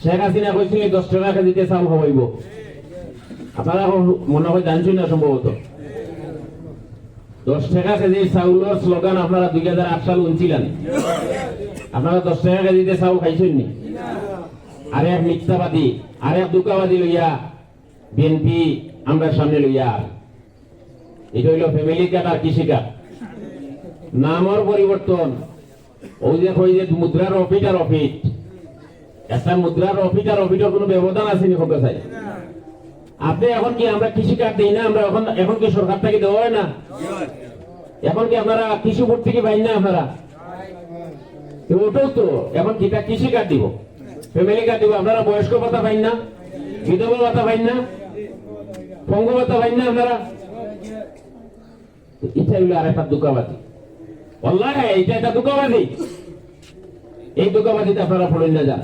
শেখ হাসিনা কইছিল 10 টাকা কেজিতে চাউল খাওয়াইব। আপনারা মনে হয় জানছেন না সম্ভবত 10 টাকা কেজির চাউলের স্লোগান আপনারা 2008 সাল উনছিলেন। আপনারা 10 টাকা কেজিতে চাউল খাইছেন নি? আর এক মিথ্যাবাদী আর এক দুঃখাবাদী লইয়া বিএনপি আমরা সামনে লইয়া, এটা হইল ফ্যামিলি কার্ড আর কৃষি কার্ড। নামের পরিবর্তন, ওই যে মুদ্রার অফিট আর অফিট, একটা মুদ্রার অফিট আর অফিটের কোনো ব্যবধান আছে নি? খোকা চাই আপনি এখন কি আমরা কৃষি কার্ড দিই না? আমরা এখন কি সরকার থেকে দেওয়া হয় না? এখন কি আপনারা কৃষি বোর্ড থেকে পাই না? আপনারা ওটাও তো এখন কিটা কৃষি কার্ড দিব, ফ্যামিলি কার্ড দিব। আপনারা বয়স্ক ভাতা পাইন না, বিধবা ভাতা পাইন না, পঙ্গু ভাতা পাইন না আপনারা? এটা হইল আর একটা দুঃখাবাদী। আল্লাহ, এটা একটা দুঃখাবাদী। এই দুঃখাবাদীতে আপনারা পড়েন না যান।